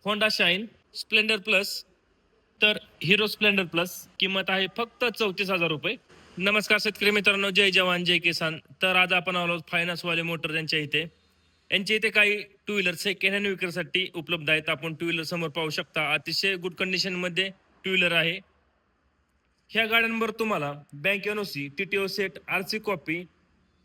Honda shine, Splendor plus, तर Hero Splendor plus किंमत आहे फक्त 34,000 रुपये. नमस्कार शेतकरी मित्रांनो, जय जवान जय किसान. तर आज आपण आलो फायनान्सवाले मोटर यांच्या इथे. यांच्या इथे काही टू व्हीलर सेकंड हँड विक्रीसाठी उपलब्ध आहेत. आपण टू व्हीलर समोर पाहू शकता, अतिशय गुड कंडिशन मध्ये टू व्हीलर आहे. ह्या गाड्यांवर तुम्हाला bank NOC, TTO set, RC copy,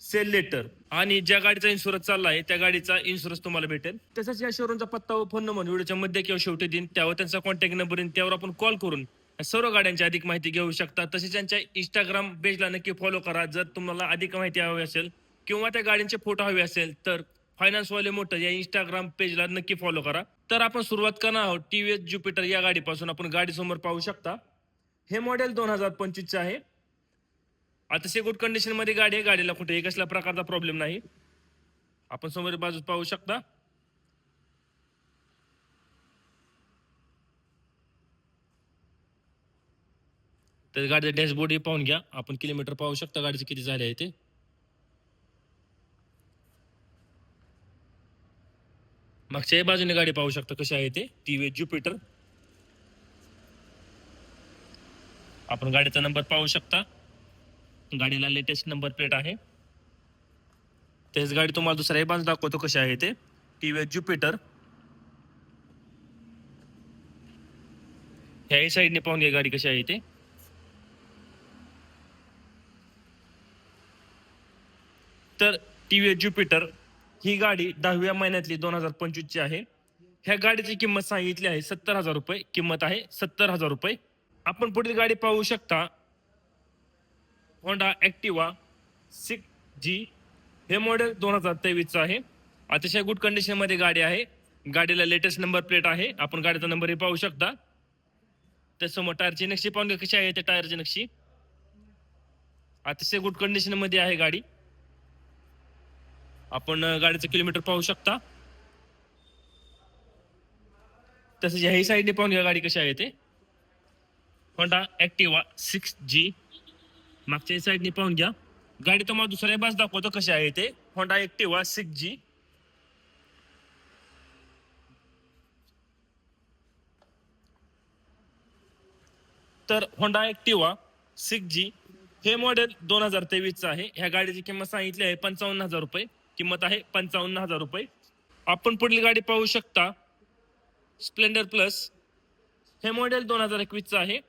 sale letter आणि ज्या गाडीचा इन्शुरन्स चालला आहे त्या गाडीचा इन्शुरन्स तुम्हाला भेटेल. तसंच या शोरूमचा पत्ता व फोन नंबर व्हिडिओच्या मध्ये किंवा शेवटी देईन, त्यावर त्यांचा कॉन्टॅक्ट नंबर येईल, त्यावर आपण कॉल करून सर्व गाड्यांची अधिक माहिती घेऊ शकता. तसेच त्यांच्या इंस्टाग्राम पेजला नक्की फॉलो करा जर तुम्हाला अधिक माहिती हवी असेल किंवा त्या गाड्यांचे फोटो हवे असेल तर फायनान्सवाले मोटर या इंस्टाग्राम पेजला नक्की फॉलो करा. तर आपण सुरुवात करणार आहोत टीव्हीएस ज्युपिटर या गाडीपासून. आपण गाडी समोर पाहू शकता, हे मॉडेल 2025 चे आहे. अतिशय गुड कंडिशन मध्ये गाडी आहे. गाडीला कुठेही कसल्या प्रकारचा प्रॉब्लेम नाही. आपण समोर बाजूस पाहू शकता. तर गाडीचा डॅशबोर्ड हे पाहून घ्या. आपण किलोमीटर पाहू शकता गाडीचे किती झाले आहे ते. मागच्या बाजूने गाडी पाहू शकता कशी आहे ते, टीव्हीएस ज्युपिटर. आपण गाडीचा नंबर पाहू शकता. गाडीला लेटेस्ट नंबर प्लेट आहे. तेच गाडी तुम्हाला दुसऱ्याही बाजू दाखवतो कशी आहे ते, टीव्हीएस ज्युपिटर. ह्याही साईडने पाहून घ्या गाडी कशी आहे ते. तर टीव्हीएस ज्युपिटर ही गाडी 10व्या महिन्यातली 2025 ची आहे. ह्या गाडीची किंमत सांगितली आहे 70,000 रुपये. किंमत आहे 70,000 रुपये. आपण पुढील गाडी पाहू शकता, होंडा ऍक्टिवा 6G. हे मॉडेल 2023 आहे. अतिशय गुड कंडिशन मध्ये गाडी आहे. गाडीला लेटेस्ट नंबर प्लेट आहे. आपण गाडीचा नंबर हे पाहू शकता. त्यासमोर टायरची नक्षी पाहून घ्या कशी आहे ते, टायरची नक्षी अतिशय गुड कंडिशन मध्ये आहे गाडी. आपण गाडीचं किलोमीटर पाहू शकता. तसंच ह्याही साईडने पाहून घ्या गाडी कशी आहे ते, होंडा ऍक्टिवा 6G. मागच्या साईडने पाहून घ्या गाडी. तुम्हाला दुसऱ्या बाजू दाखवतो कशी आहे ते, होंडा ऍक्टिवा 6G. तर होंडा ऍक्टिवा 6G हे मॉडेल 2023 आहे. ह्या गाडीची किंमत सांगितली आहे 55,000 रुपये. किंमत आहे 55,000 रुपये. आपण पुढील गाडी पाहू शकता, स्प्लेंडर प्लस. हे मॉडेल 2021 आहे.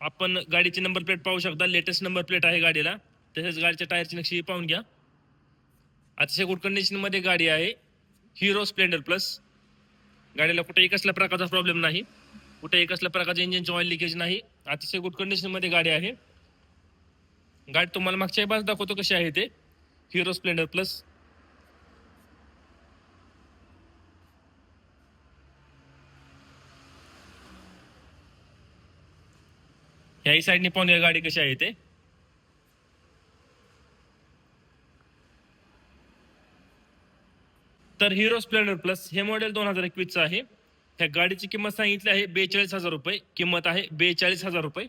आपण गाडीची नंबर प्लेट पाहू शकता, लेटेस्ट नंबर प्लेट आहे गाडीला. तसेच गाडीच्या टायरची नक्षी पाहून घ्या. अतिशय गुड कंडिशन मध्ये गाडी आहे. Hero Splendor plus. गाडीला कुठेही कसल्या प्रकारचा प्रॉब्लेम नाही, कुठेही कसल्या प्रकारचे इंजिनचे ऑइल लिकेज नाही. अतिशय गुड कंडिशन मध्ये गाडी आहे. गाडी तुम्हाला मागच्या बाजू दाखवतो कशी आहे ते, हिरो स्प्लेंडर प्लस. ह्याही साईडने पाहून घ्या गाडी कशी आहे ते. तर हिरो स्प्लेंडर प्लस हे मॉडेल 2021 आहे. ह्या गाडीची किंमत सांगितली आहे 42,000 रुपये. किंमत आहे 42,000 रुपये.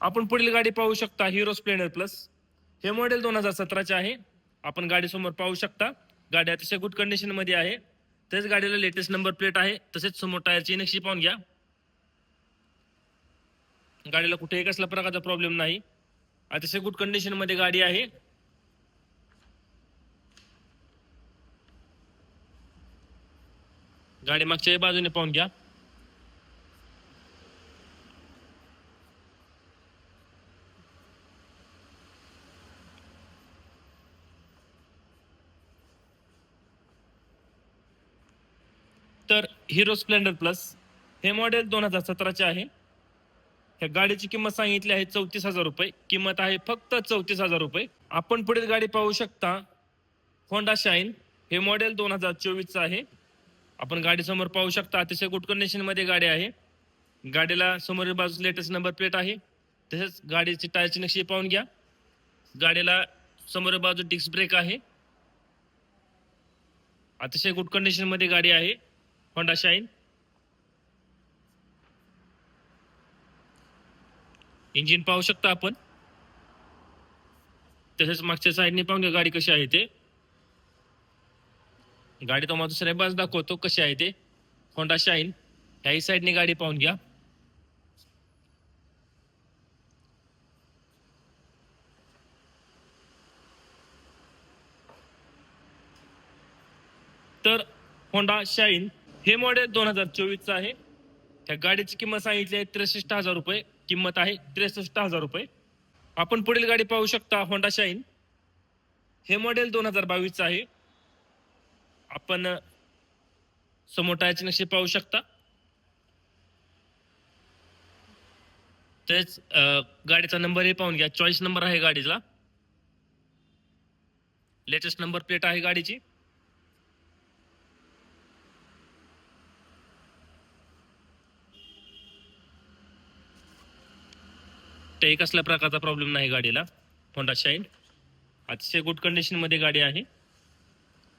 आपण पुढील गाडी पाहू शकता, हिरो स्प्लेंडर प्लस. हे मॉडेल 2017 आहे. आपण गाडी समोर पाहू शकता. गाडी अतिशय गुड कंडिशन मध्ये आहे. तेच गाडीला लेटेस्ट नंबर प्लेट आहे. तसेच समोर टायरची नक्षी पाहून घ्या. गाडीला कुठेही कसला प्रकारचा प्रॉब्लेम नाही. अतिशय गुड कंडिशन मध्ये गाडी आहे. गाडी मागच्या बाजूने पाहून घ्या. तर हिरो स्प्लेंडर प्लस हे मॉडेल 2017 आहे. ह्या गाडीची किंमत सांगितली आहे 34,000 रुपये. किंमत आहे फक्त 34,000 रुपये. आपण पुढील गाडी पाहू शकता, होंडा शाईन. हे मॉडेल 2024 आहे. आपण गाडी समोर पाहू शकता. अतिशय गुड कंडिशन मध्ये गाडी आहे. गाडीला समोरील बाजूस लेटेस्ट नंबर प्लेट आहे. तसेच गाडीची टायरची नक्षी पाहून घ्या. गाडीला समोरील बाजू डिस्क ब्रेक आहे. अतिशय गुड कंडिशन मध्ये गाडी आहे, होंडा शाईन. इंजिन पाहू शकता आपण. तसेच मागच्या साईडने पाहून घ्या गाडी कशी आहे ते. गाडी तुम्हाला दुसऱ्या बाजू दाखवतो कशी आहे ते. Honda shine. ह्याही साईडने गाडी पाहून घ्या. तर होंडा शाईन हे मॉडेल 2024चं आहे. त्या गाडीची किंमत सांगितली आहे 63,000 रुपये. किंमत आहे 63,000 रुपये. आपण पुढील गाडी पाहू शकता होंडा शाईन. हे मॉडेल 2022चं आहे. आपण समोर टायरचे नक्षे पाहू शकता. तेच गाडीचा नंबरही पाहून घ्या. चॉईस नंबर आहे गाडीला. लेटेस्ट नंबर प्लेट आहे गाडीची. ते कसल्या प्रकारचा प्रॉब्लेम नाही गाडीला. होंडा शाईन अतिशय गुड कंडिशन मध्ये गाडी आहे.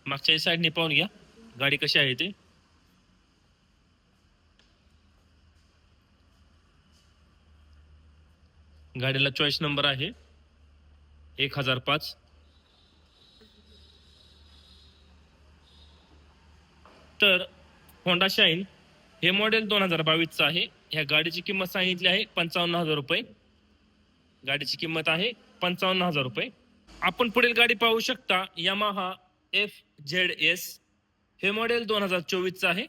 मागच्या साईडने पाहून घ्या गाडी कशी आहे ते. गाडीला चॉईस नंबर आहे 1005. तर होंडा शाईन हे मॉडेल 2022चं आहे. ह्या गाडीची किंमत सांगितली आहे 55,000 रुपये. गाडीची किंमत आहे 55,000 रुपये. आपण पुढील गाडी पाहू शकता यामाहा FZS. हे मॉडेल 2024चं आहे.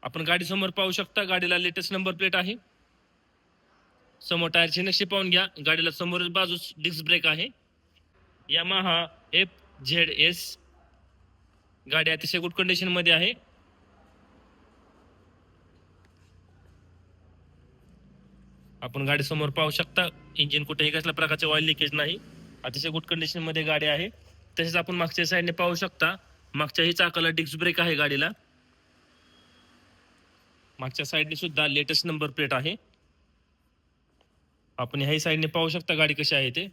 आपण गाडी समोर पाहू शकता. गाडीला लेटेस्ट नंबर प्लेट आहे. समोर टायरची नक्षी पाहून घ्या. गाडीला समोरील बाजूस डिस्क ब्रेक आहे. यामाहा FZS गाडी अतिशय गुड कंडिशन मध्ये आहे. आपण गाडी समोर पाहू शकता. इंजिन कुठेही कसल्या प्रकारचे ऑइल लिकेज नाही. अतिशय गुड कंडिशन मध्ये गाडी आहे. तसेच आपण मागच्या साईडने पाहू शकता. मागच्याही चाकाला डिस्क ब्रेक आहे गाडीला. मागच्या साईडने सुद्धा लेटेस्ट नंबर प्लेट आहे. आपण ह्याही साईडने पाहू शकता गाडी कशी आहे ते.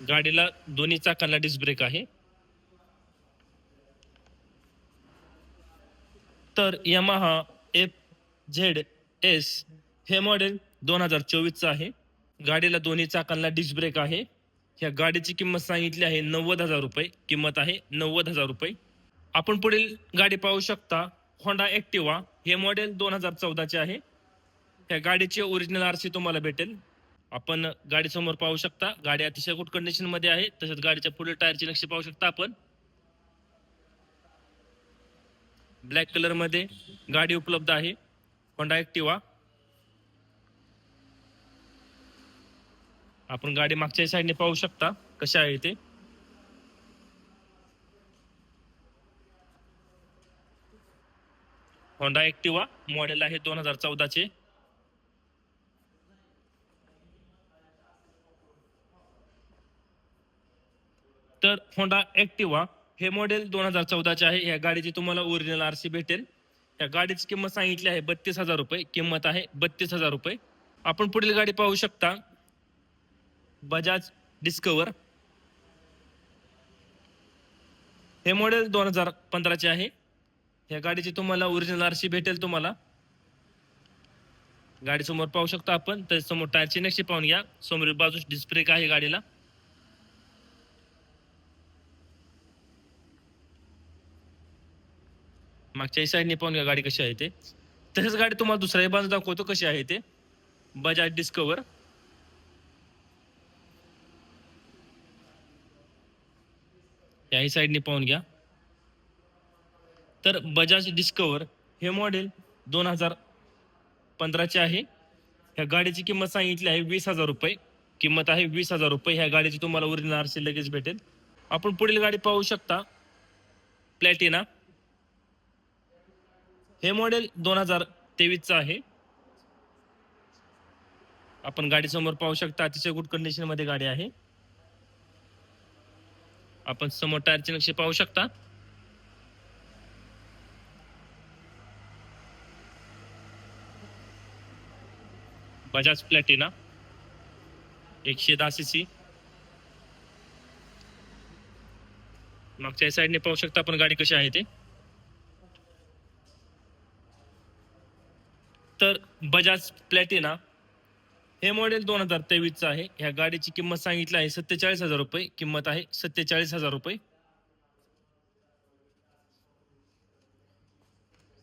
गाडीला दोन्ही चाकांना डिस्क ब्रेक आहे. तर यामाहा FZS हे मॉडेल 2024चं आहे. गाडीला दोन्ही चाकांना डिस्क ब्रेक आहे. ह्या गाडीची किंमत सांगितली आहे 90,000 रुपये. किंमत आहे 90,000 रुपये. आपण पुढील गाडी पाहू शकता होंडा ऍक्टिवा. हे मॉडेल 2014चे आहे. ह्या गाडीचे ओरिजिनल RC तुम्हाला भेटेल. आपण गाडी समोर पाहू शकता. गाडी अतिशय गुड कंडिशन मध्ये आहे. तसेच गाडीच्या पुढील टायरची नक्षी पाहू शकता आपण. ब्लॅक कलर मध्ये गाडी उपलब्ध आहे होंडा ऍक्टिवा. आपण गाडी मागच्या साईडने पाहू शकता कशी आहे ते. होंडा ऍक्टिवा मॉडेल आहे 2014चे. तर होंडा ऍक्टिवा हे मॉडेल 2014चे आहे. या गाडीची तुम्हाला ओरिजिनल RC भेटेल. या गाडीची किंमत सांगितली आहे 32,000 रुपये. किंमत आहे 32,000 रुपये. आपण पुढील गाडी पाहू शकता बजाज डिस्कवर. हे मॉडेल 2015चे आहे. या गाडीची तुम्हाला ओरिजिनल RC भेटेल तुम्हाला. गाडी समोर पाहू शकता आपण. तर समोर टायरची नक्षी पाहून घ्या. समोरील बाजूस डिस्क ब्रेक आहे गाडीला. मागच्या साईडने पाहून घ्या गाडी कशी आहे ते. तसेच गाडी तुम्हाला दुसऱ्या बाजू दाखवतो कशी आहे ते. बजाज डिस्कवर. याही साईडने पाहून घ्या. तर बजाज डिस्कवर हे मॉडेल 2015चे आहे. ह्या गाडीची किंमत सांगितली आहे 20,000 रुपये. किंमत आहे 20,000 रुपये. ह्या गाडीची तुम्हाला ओरिजिनल RC लगेच भेटेल. आपण पुढील गाडी पाहू शकता प्लॅटिना. हे मॉडेल 2023चं आहे. आपण गाडी समोर पाहू शकता अतिशय गुड कंडिशन मध्ये गाडी आहे. आपण समोर टायरचे नक्षे पाहू शकता. Bajaj Platina 110 cc. मागच्या साईडने पाहू शकता आपण गाडी कशी आहे ते. तर बजाज प्लॅटिना हे मॉडेल 2023 आहे. ह्या गाडीची किंमत सांगितली आहे 47,000 रुपये. किंमत आहे 47,000 रुपये.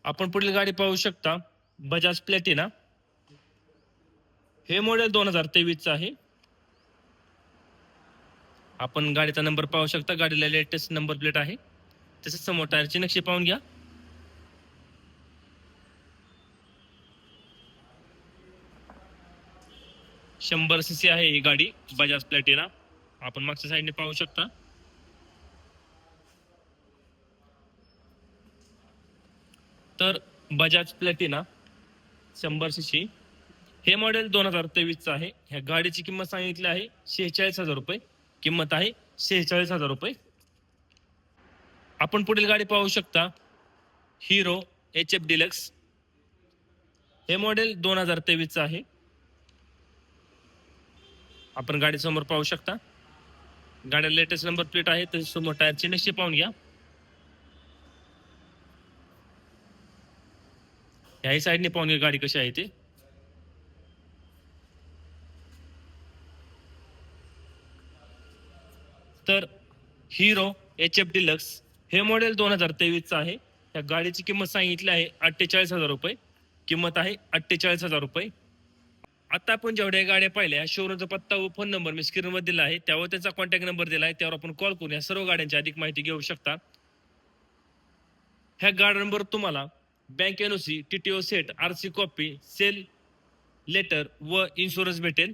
आपण पुढील गाडी पाहू शकता बजाज प्लॅटिना. हे मॉडेल 2023 आहे. आपण गाडीचा नंबर पाहू शकता. गाडीला लेटेस्ट नंबर प्लेट आहे. तसेच समोर टायरची नक्षी पाहून घ्या. शंभर सीसी आहे ही गाडी बजाज प्लॅटिना. आपण मागच्या साईडने पाहू शकता. तर बजाज प्लॅटिना 100 सीसी हे मॉडेल 2023 आहे. ह्या गाडीची किंमत सांगितली आहे 46,000 रुपये. किंमत आहे 46,000 रुपये. आपण पुढील गाडी पाहू शकता हिरो HF डिलक्स. हे मॉडेल 2023 आहे. आपण गाडी समोर पाहू शकता. गाड्या लेटेस्ट नंबर प्लेट आहे. तर समोर टायरची नक्षी पाहून घ्या. ह्याही साईडने पाहून घ्या गाडी कशी आहे ते. तर हिरो HF डिलक्स हे मॉडेल 2023 आहे. या गाडीची किंमत सांगितली आहे 48,000 रुपये. किंमत आहे 48,000 रुपये. आता आपण जेवढ्या गाड्या पाहिल्या शोरूमचा पत्ता व फोन नंबर मी स्क्रीनवर दिला आहे. त्यावर त्याचा कॉन्टॅक्ट नंबर दिला आहे. त्यावर आपण कॉल करून या सर्व गाड्यांची अधिक माहिती घेऊ शकता. ह्या गाड्यांवर तुम्हाला bank NOC, TTO set, RC copy, sale letter व इन्शुरन्स भेटेल.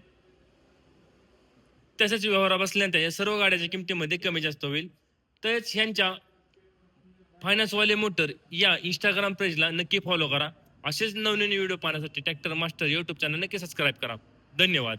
तसेच व्यवहार बसल्यानंतर या सर्व गाड्याच्या किमतीमध्ये कमी जास्त होईल. तसेच ह्यांच्या फायनान्सवाले मोटर या इंस्टाग्राम पेजला नक्की फॉलो करा. असेच नवनवीन व्हिडिओ पाहण्यासाठी ट्रॅक्टर मास्टर YouTube चॅनल नक्की सबस्क्राईब करा. धन्यवाद.